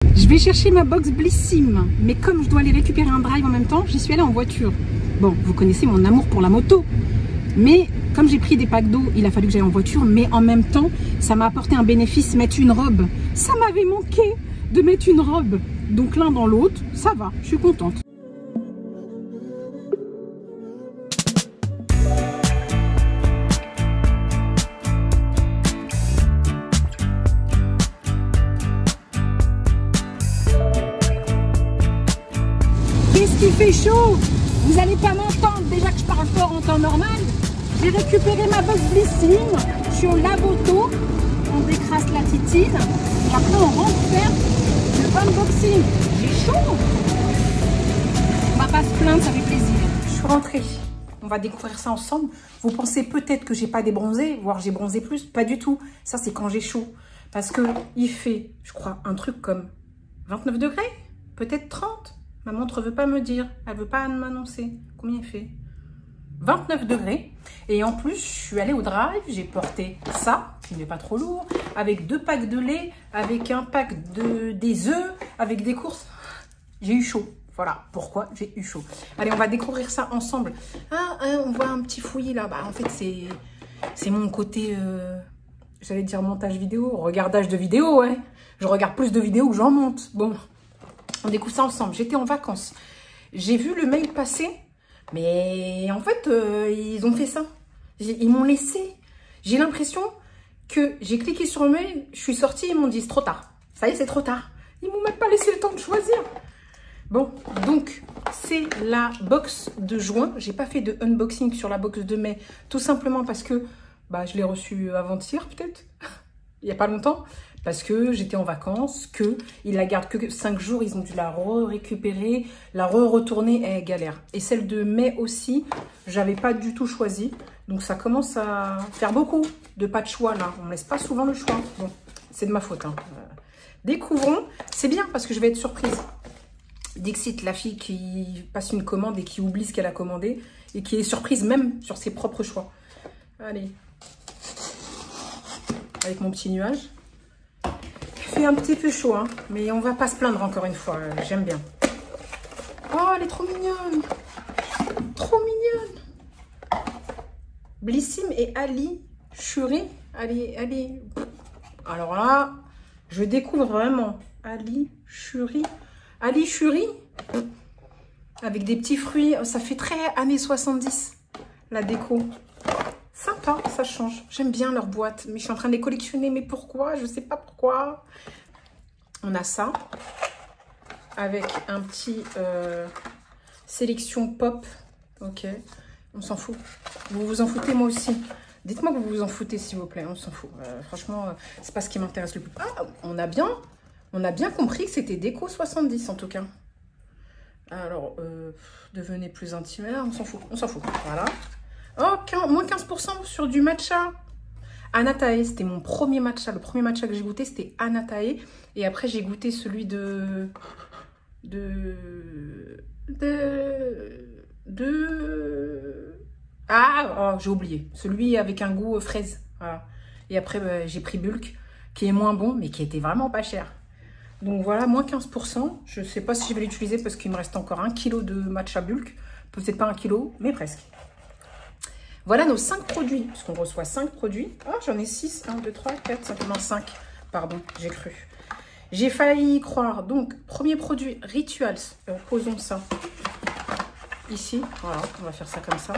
Je vais chercher ma box Blissim, mais comme je dois aller récupérer un drive en même temps, j'y suis allée en voiture. Bon, vous connaissez mon amour pour la moto, mais comme j'ai pris des packs d'eau, il a fallu que j'aille en voiture, mais en même temps, ça m'a apporté un bénéfice, mettre une robe. Ça m'avait manqué de mettre une robe. Donc l'un dans l'autre, ça va, je suis contente. Qu'est-ce qui fait chaud? Vous n'allez pas m'entendre, déjà que je parle fort en temps normal. J'ai récupéré ma box Blissim, je suis au Laboto, on décrasse la titine, et après on rentre faire le unboxing. J'ai chaud. On va pas se plaindre, ça fait plaisir. Je suis rentrée, on va découvrir ça ensemble. Vous pensez peut-être que j'ai pas débronzé, voire j'ai bronzé plus, pas du tout. Ça c'est quand j'ai chaud, parce que il fait, je crois, un truc comme 29 degrés, peut-être 30. Ma montre veut pas me dire, elle veut pas m'annoncer combien il fait. 29 degrés. Et en plus, je suis allée au drive, j'ai porté ça, qui n'est pas trop lourd, avec 2 packs de lait, avec un pack des œufs, avec des courses. J'ai eu chaud. Voilà pourquoi j'ai eu chaud. Allez, on va découvrir ça ensemble. On voit un petit fouillis là. Bah, en fait, c'est mon côté, j'allais dire montage vidéo, regardage de vidéo, ouais. Je regarde plus de vidéos que j'en monte. Bon, on découvre ça ensemble. J'étais en vacances. J'ai vu le mail passer. Mais en fait, ils ont fait ça. Ils m'ont laissé. J'ai l'impression que j'ai cliqué sur le mail, je suis sortie, ils m'ont dit c'est trop tard. Ça y est, c'est trop tard. Ils m'ont même pas laissé le temps de choisir. Bon, donc, c'est la box de juin. J'ai pas fait de unboxing sur la box de mai, tout simplement parce que bah, je l'ai reçue avant-hier, peut-être, il n'y a pas longtemps. Parce que j'étais en vacances, qu'ils la gardent que 5 jours, ils ont dû la récupérer, la retourner, galère. Et celle de mai aussi, j'avais pas du tout choisi. Donc ça commence à faire beaucoup de pas de choix là. On ne laisse pas souvent le choix. Bon, c'est de ma faute. Hein. Découvrons. C'est bien parce que je vais être surprise. Dixit, la fille qui passe une commande et qui oublie ce qu'elle a commandé et qui est surprise même sur ses propres choix. Allez. Avec mon petit nuage. Il fait un petit peu chaud, hein, mais on va pas se plaindre encore une fois. J'aime bien. Oh, elle est trop mignonne. Trop mignonne. Blissim et Ali Shuri. Ali. Alors là, je découvre vraiment. Ali Shuri. Avec des petits fruits. Ça fait très années 70, la déco. Sympa, ça change. J'aime bien leur boîte, mais je suis en train de les collectionner. Mais pourquoi? Je ne sais pas pourquoi. On a ça. Avec un petit sélection pop. Ok. On s'en fout. Vous vous en foutez, moi aussi. Dites-moi que vous vous en foutez, s'il vous plaît. On s'en fout. Franchement, c'est pas ce qui m'intéresse le plus. Ah, on a bien compris que c'était déco 70, en tout cas. Alors, devenez plus intime. On s'en fout. On s'en fout. Voilà. Oh, moins 15% sur du matcha. Anatae, c'était mon premier matcha. Le premier matcha que j'ai goûté, c'était Anatae. Et après, j'ai goûté celui j'ai oublié. Celui avec un goût fraise. Voilà. Et après, j'ai pris Bulk, qui est moins bon, mais qui était vraiment pas cher. Donc voilà, moins 15%. Je ne sais pas si je vais l'utiliser parce qu'il me reste encore 1 kg de matcha Bulk. Peut-être pas 1 kg, mais presque. Voilà nos 5 produits, parce qu'on reçoit 5 produits. Ah, j'en ai 6, 1, 2, 3, 4, 5, non 5. Pardon, j'ai cru. J'ai failli y croire. Donc, premier produit, Rituals. Posons ça ici. Voilà, on va faire ça comme ça.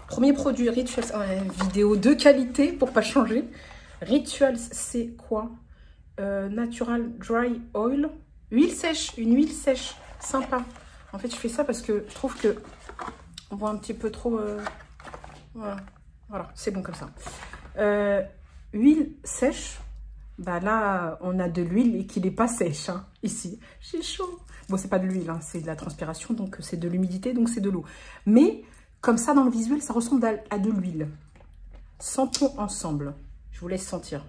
Premier produit, Rituals. Vidéo de qualité pour pas changer. Rituals, c'est quoi? Natural Dry Oil. Huile sèche, une huile sèche. Sympa. En fait, je fais ça parce que je trouve que on voit un petit peu trop... Voilà, c'est bon comme ça. Huile sèche. Bah là, on a de l'huile et qui n'est pas sèche, hein, ici. J'ai chaud. Bon, c'est pas de l'huile, hein, c'est de la transpiration, donc c'est de l'humidité, donc c'est de l'eau. Mais, comme ça, dans le visuel, ça ressemble à de l'huile. Sentons ensemble. Je vous laisse sentir.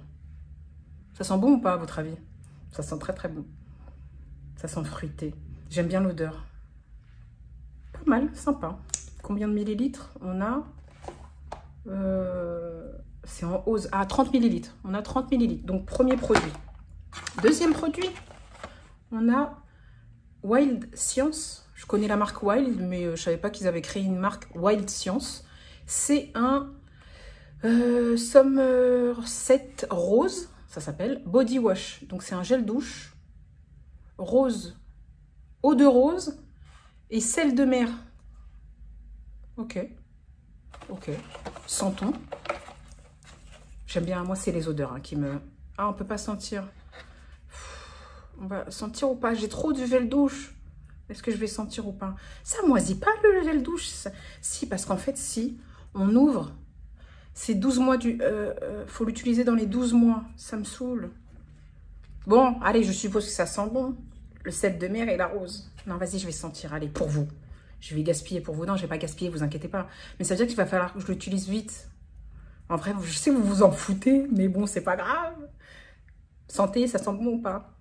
Ça sent bon ou pas, à votre avis? Ça sent très, très bon. Ça sent fruité. J'aime bien l'odeur. Pas mal, sympa. Combien de millilitres? On a... c'est en hausse. Ah, 30 millilitres. On a 30 millilitres. Donc, premier produit. Deuxième produit. On a Wild Science. Je connais la marque Wild, mais je ne savais pas qu'ils avaient créé une marque Wild Science. C'est un Somerset Rose, ça s'appelle Body Wash. Donc c'est un gel douche rose, eau de rose et sel de mer. Ok, ok. Sentons. J'aime bien, moi c'est les odeurs qui me... Ah, on peut pas sentir. On va sentir ou pas? J'ai trop de gel douche. Est-ce que je vais sentir ou pas? Ça moisit pas le gel douche ça. Si, parce qu'en fait, si on ouvre, c'est 12 mois du... faut l'utiliser dans les 12 mois. Ça me saoule. Bon, allez, je suppose que ça sent bon. Le sel de mer et la rose. Non, vas-y, je vais sentir. Allez, pour vous. Je vais gaspiller pour vous. Non, je vais pas gaspiller, vous inquiétez pas. Mais ça veut dire qu'il va falloir que je l'utilise vite. En vrai, je sais que vous vous en foutez, mais bon, c'est pas grave. Sentez, ça sent bon ou pas?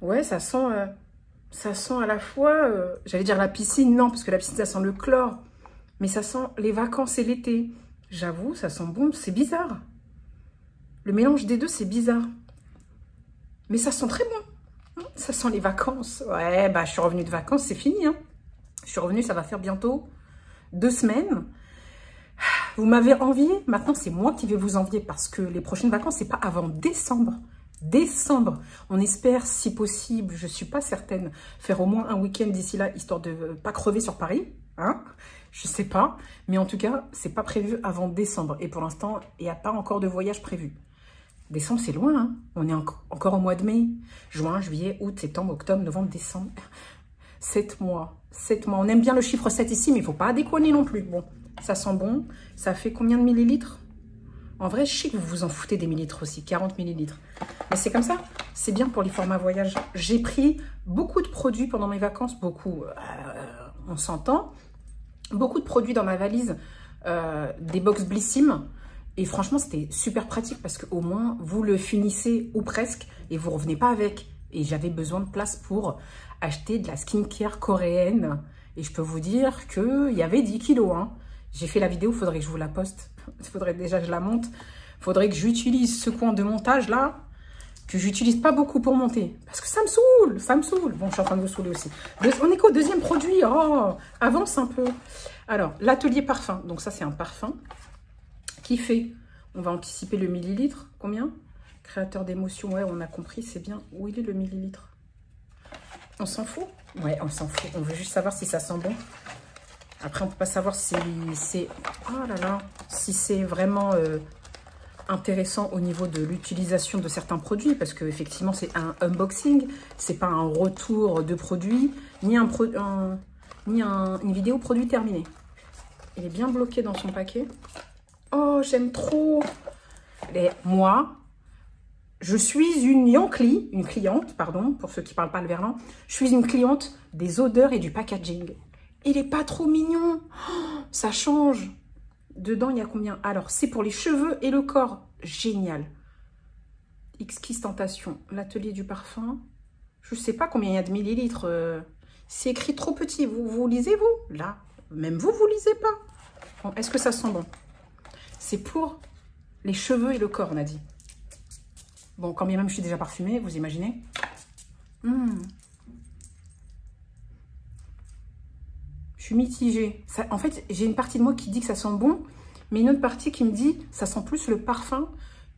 Ouais, ça sent à la fois, j'allais dire la piscine, non, parce que la piscine, ça sent le chlore. Mais ça sent les vacances et l'été. J'avoue, ça sent bon, c'est bizarre. Le mélange des deux, c'est bizarre. Mais ça sent très bon. Ça sent les vacances. Ouais, bah je suis revenue de vacances, c'est fini. Hein. Je suis revenue, ça va faire bientôt 2 semaines. Vous m'avez envié, maintenant c'est moi qui vais vous envier parce que les prochaines vacances, c'est pas avant décembre. Décembre, on espère si possible, je suis pas certaine, faire au moins un week-end d'ici là, histoire de pas crever sur Paris, hein, je sais pas, mais en tout cas, c'est pas prévu avant décembre, et pour l'instant, il n'y a pas encore de voyage prévu. Décembre, c'est loin, hein. On est encore au mois de mai, juin, juillet, août, septembre, octobre, novembre, décembre, 7 mois, 7 mois, on aime bien le chiffre 7 ici, mais il faut pas déconner non plus, bon, ça sent bon, ça fait combien de millilitres? En vrai, je sais que vous vous en foutez des millilitres aussi, 40 millilitres. Mais c'est comme ça, c'est bien pour les formats voyage. J'ai pris beaucoup de produits pendant mes vacances, beaucoup, on s'entend. Beaucoup de produits dans ma valise, des box Blissim. Et franchement, c'était super pratique parce qu'au moins, vous le finissez ou presque et vous ne revenez pas avec. Et j'avais besoin de place pour acheter de la skincare coréenne. Et je peux vous dire qu'il y avait 10 kilos, hein. J'ai fait la vidéo, il faudrait que je vous la poste. Il faudrait déjà que je la monte. Il faudrait que j'utilise ce coin de montage là, que j'utilise pas beaucoup pour monter. Parce que ça me saoule, ça me saoule. Bon, je suis en train de vous saouler aussi. On est qu'au deuxième produit. Oh, avance un peu. Alors, l'atelier parfum. Donc ça, c'est un parfum qui fait, on va anticiper le millilitre. Combien? Créateur d'émotions, ouais, on a compris, c'est bien. Où il est le millilitre? On s'en fout? Ouais, on s'en fout. On veut juste savoir si ça sent bon. Après, on ne peut pas savoir si c'est... Oh là là, si c'est vraiment intéressant au niveau de l'utilisation de certains produits. Parce qu'effectivement, c'est un unboxing. Ce n'est pas un retour de produit, ni une vidéo produit terminé. Il est bien bloqué dans son paquet. Oh, j'aime trop. Et moi, je suis une cliente, pardon, pour ceux qui ne parlent pas le verlan. Je suis une cliente des odeurs et du packaging. Il est pas trop mignon. Oh, ça change. Dedans, il y a combien? Alors, c'est pour les cheveux et le corps. Génial. X-Kiss Tentation. L'atelier du parfum. Je sais pas combien il y a de millilitres. C'est écrit trop petit. Vous lisez, vous? Là. Même vous lisez pas. Bon, est-ce que ça sent bon? C'est pour les cheveux et le corps, on a dit. Bon, quand bien même je suis déjà parfumée, vous imaginez? Je suis mitigée. Ça, en fait, j'ai une partie de moi qui dit que ça sent bon, mais une autre partie qui me dit que ça sent plus le parfum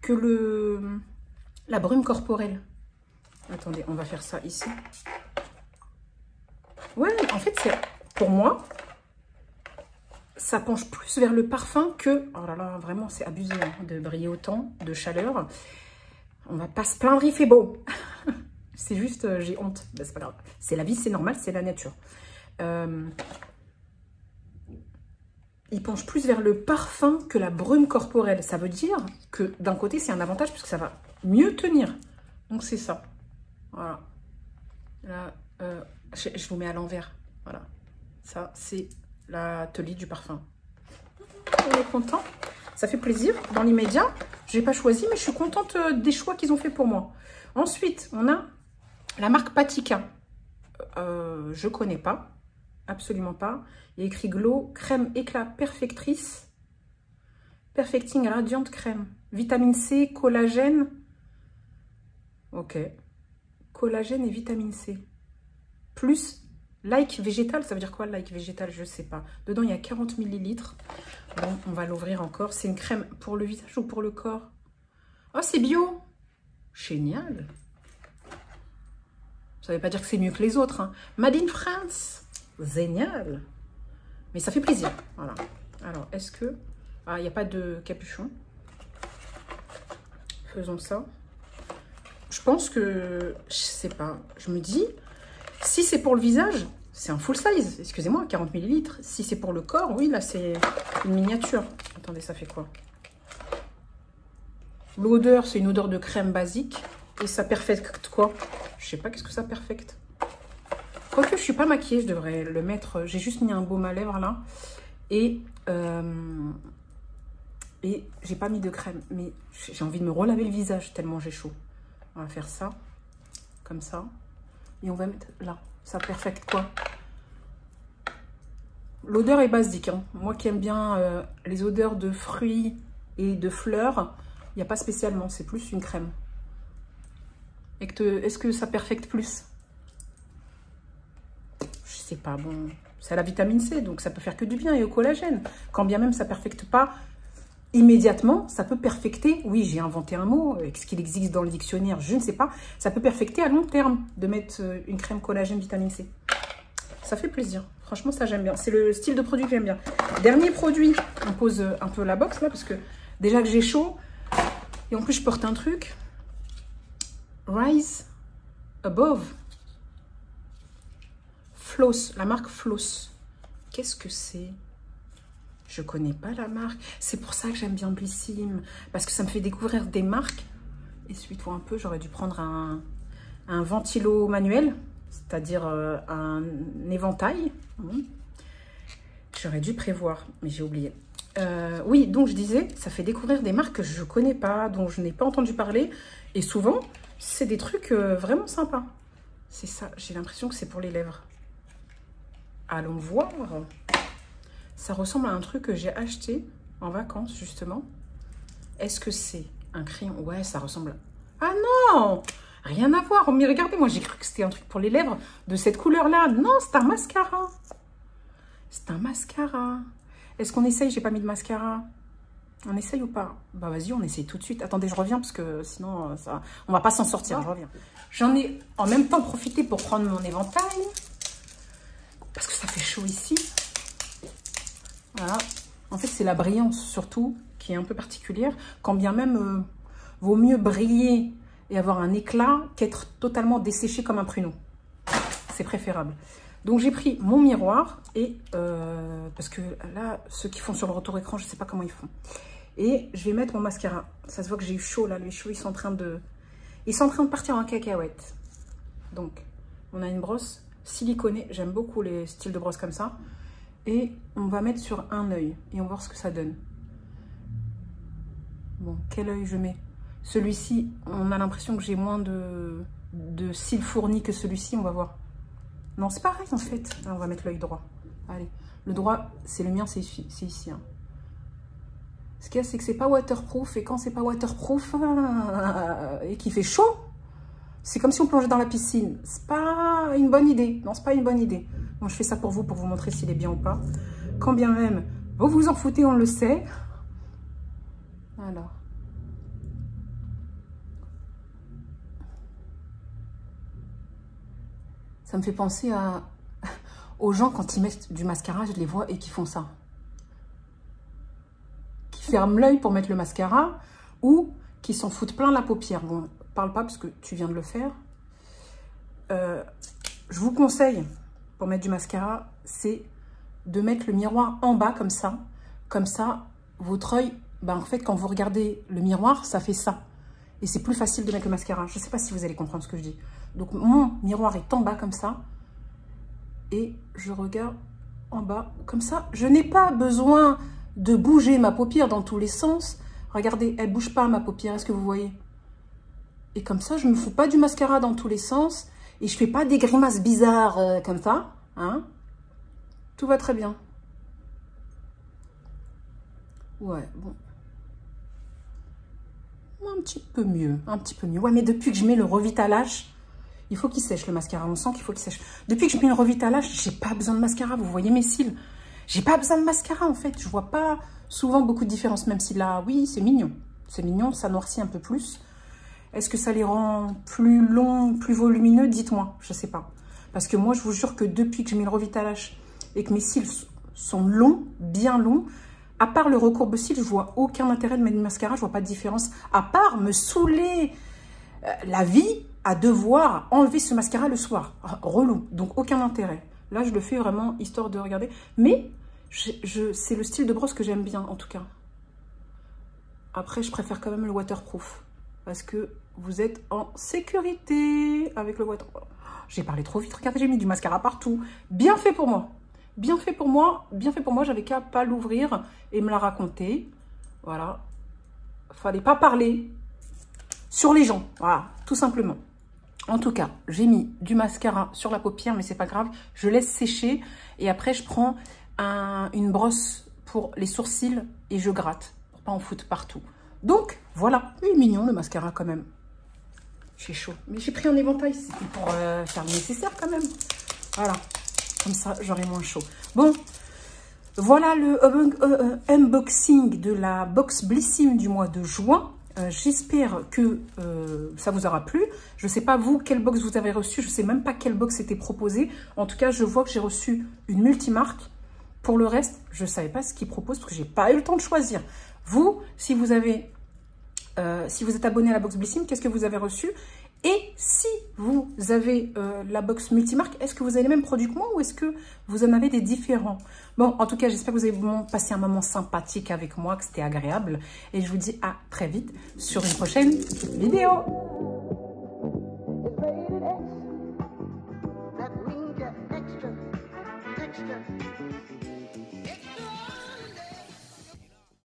que la brume corporelle. Attendez, on va faire ça ici. Ouais, en fait, pour moi, ça penche plus vers le parfum que... Oh là là, vraiment, c'est abusé hein, de briller autant, de chaleur. On va pas se plaindre, il fait beau. C'est juste, j'ai honte. Ben, c'est pas grave. C'est la vie, c'est normal, c'est la nature. Il penche plus vers le parfum que la brume corporelle. Ça veut dire que d'un côté, c'est un avantage puisque ça va mieux tenir. Donc, c'est ça. Voilà. Là, je vous mets à l'envers. Voilà. Ça, c'est l'atelier du parfum. On est content. Ça fait plaisir. Dans l'immédiat, je n'ai pas choisi, mais je suis contente des choix qu'ils ont fait pour moi. Ensuite, on a la marque Patika. Je ne connais pas. Absolument pas. Il y a écrit Glow, crème éclat perfectrice. Perfecting radiante crème. Vitamine C, collagène. Ok. Collagène et vitamine C. Plus like végétal. Ça veut dire quoi, like végétal? Je sais pas. Dedans, il y a 40 ml. Bon, on va l'ouvrir encore. C'est une crème pour le visage ou pour le corps? Oh, c'est bio. Génial. Ça ne veut pas dire que c'est mieux que les autres. Hein. Made in France. Génial. Mais ça fait plaisir. Voilà. Alors, est-ce que... Ah, il n'y a pas de capuchon. Faisons ça. Je pense que... Je sais pas. Je me dis... Si c'est pour le visage, c'est un full size. Excusez-moi, 40 ml. Si c'est pour le corps, oui, là, c'est une miniature. Attendez, ça fait quoi? L'odeur, c'est une odeur de crème basique. Et ça perfecte quoi? Je sais pas, qu'est-ce que ça perfecte? Quoique, je suis pas maquillée, je devrais le mettre. J'ai juste mis un baume à lèvres, là. Et j'ai pas mis de crème. Mais j'ai envie de me relaver le visage, tellement j'ai chaud. On va faire ça. Comme ça. Et on va mettre là. Ça perfecte quoi? L'odeur est basique. Hein. Moi qui aime bien les odeurs de fruits et de fleurs, il n'y a pas spécialement. C'est plus une crème. Est-ce que ça perfecte plus? Je sais pas. Bon, c'est à la vitamine C, donc ça peut faire que du bien et au collagène. Quand bien même ça perfecte pas immédiatement, ça peut perfecter, oui, j'ai inventé un mot, est-ce qu'il existe dans le dictionnaire, je ne sais pas, ça peut perfecter à long terme de mettre une crème collagène vitamine C. Ça fait plaisir, franchement ça j'aime bien, c'est le style de produit que j'aime bien. Dernier produit, on pose un peu la box là, parce que déjà que j'ai chaud, et en plus je porte un truc, Rise Above, Floss, la marque Floss, qu'est-ce que c'est? Je connais pas la marque. C'est pour ça que j'aime bien Blissim. Parce que ça me fait découvrir des marques. Essuie-toi un peu. J'aurais dû prendre un ventilo manuel. C'est-à-dire un éventail. J'aurais dû prévoir. Mais j'ai oublié. Oui, donc je disais, ça fait découvrir des marques que je connais pas. Dont je n'ai pas entendu parler. Et souvent, c'est des trucs vraiment sympas. C'est ça. J'ai l'impression que c'est pour les lèvres. Allons voir. Ça ressemble à un truc que j'ai acheté en vacances, justement. Est-ce que c'est un crayon? Ouais, ça ressemble... Ah non! Rien à voir. Mais regardez, moi, j'ai cru que c'était un truc pour les lèvres de cette couleur-là. Non, c'est un mascara. C'est un mascara. Est-ce qu'on essaye? J'ai pas mis de mascara. On essaye ou pas? Bah, vas-y, on essaye tout de suite. Attendez, je reviens parce que sinon, ça... on va pas s'en sortir. Je reviens. J'en ai en même temps profité pour prendre mon éventail. Parce que ça fait chaud ici. Voilà. En fait, c'est la brillance surtout qui est un peu particulière. Quand bien même, vaut mieux briller et avoir un éclat qu'être totalement desséché comme un pruneau. C'est préférable. Donc, j'ai pris mon miroir et... parce que là, ceux qui font sur le retour écran, je ne sais pas comment ils font. Et je vais mettre mon mascara. Ça se voit que j'ai eu chaud là. Les cheveux, ils sont en train de partir en cacahuète. Donc, on a une brosse siliconée. J'aime beaucoup les styles de brosse comme ça. Et on va mettre sur un œil et on va voir ce que ça donne. Bon, quel œil je mets? Celui-ci, on a l'impression que j'ai moins de cils fournis que celui-ci, on va voir. Non, c'est pareil en fait. Là, on va mettre l'œil droit. Allez, le droit, c'est le mien, c'est ici. Hein. Ce qu'il y a, c'est que c'est pas waterproof. Et quand c'est pas waterproof et qu'il fait chaud, c'est comme si on plongeait dans la piscine. C'est pas une bonne idée. Non, c'est pas une bonne idée. Bon, je fais ça pour vous montrer s'il est bien ou pas. Quand bien même, vous vous en foutez, on le sait. Alors. Ça me fait penser aux gens quand ils mettent du mascara, je les vois et qui font ça. Qui ferment l'œil pour mettre le mascara ou qui s'en foutent plein la paupière. Bon, parle pas parce que tu viens de le faire. Je vous conseille, pour mettre du mascara, c'est de mettre le miroir en bas comme ça. Comme ça, votre œil, ben, en fait, quand vous regardez le miroir, ça fait ça. Et c'est plus facile de mettre le mascara. Je ne sais pas si vous allez comprendre ce que je dis. Donc, mon miroir est en bas comme ça. Et je regarde en bas comme ça. Je n'ai pas besoin de bouger ma paupière dans tous les sens. Regardez, elle ne bouge pas ma paupière. Est-ce que vous voyez? Et comme ça, je ne me fous pas du mascara dans tous les sens. Et je ne fais pas des grimaces bizarres comme ça. Hein? Tout va très bien. Ouais, bon. Un petit peu mieux, un petit peu mieux. Ouais, mais depuis que je mets le Revitalage, il faut qu'il sèche le mascara. On sent qu'il faut qu'il sèche. Depuis que je mets le Revitalage, j'ai pas besoin de mascara. Vous voyez mes cils? J'ai pas besoin de mascara en fait. Je vois pas souvent beaucoup de différence, même si là, oui, c'est mignon. C'est mignon, ça noircit un peu plus. Est-ce que ça les rend plus longs, plus volumineux? Dites-moi, je sais pas. Parce que moi, je vous jure que depuis que j'ai mis le Revitalage et que mes cils sont longs, bien longs, à part le recourbe-cils, je vois aucun intérêt de mettre du mascara. Je vois pas de différence. À part me saouler la vie à devoir enlever ce mascara le soir. Relou. Donc, aucun intérêt. Là, je le fais vraiment histoire de regarder. Mais, c'est le style de brosse que j'aime bien, en tout cas. Après, je préfère quand même le waterproof. Parce que vous êtes en sécurité avec le waterproof. J'ai parlé trop vite. Regardez, j'ai mis du mascara partout. Bien fait pour moi. Bien fait pour moi. Bien fait pour moi. J'avais qu'à pas l'ouvrir et me la raconter. Voilà. Fallait pas parler sur les gens. Voilà, tout simplement. En tout cas, j'ai mis du mascara sur la paupière, mais c'est pas grave. Je laisse sécher et après, je prends une brosse pour les sourcils et je gratte pour pas en foutre partout. Donc, voilà. Il est mignon, le mascara, quand même. J'ai chaud. Mais j'ai pris un éventail, c'était pour faire le nécessaire, quand même. Voilà. Comme ça, j'aurai moins chaud. Bon, voilà le unboxing de la box Blissim du mois de juin. J'espère que ça vous aura plu. Je ne sais pas, vous, quelle box vous avez reçu. Je ne sais même pas quelle box était proposée. En tout cas, je vois que j'ai reçu une multimarque. Pour le reste, je ne savais pas ce qu'ils proposent parce que je n'ai pas eu le temps de choisir. Vous, si vous êtes abonné à la box Blissim, qu'est-ce que vous avez reçu? Et si vous avez la box multimarque, est-ce que vous avez les mêmes produits que moi ou est-ce que vous en avez des différents? Bon, en tout cas, j'espère que vous avez passé un moment sympathique avec moi, que c'était agréable. Et je vous dis à très vite sur une prochaine vidéo. That means you're extra.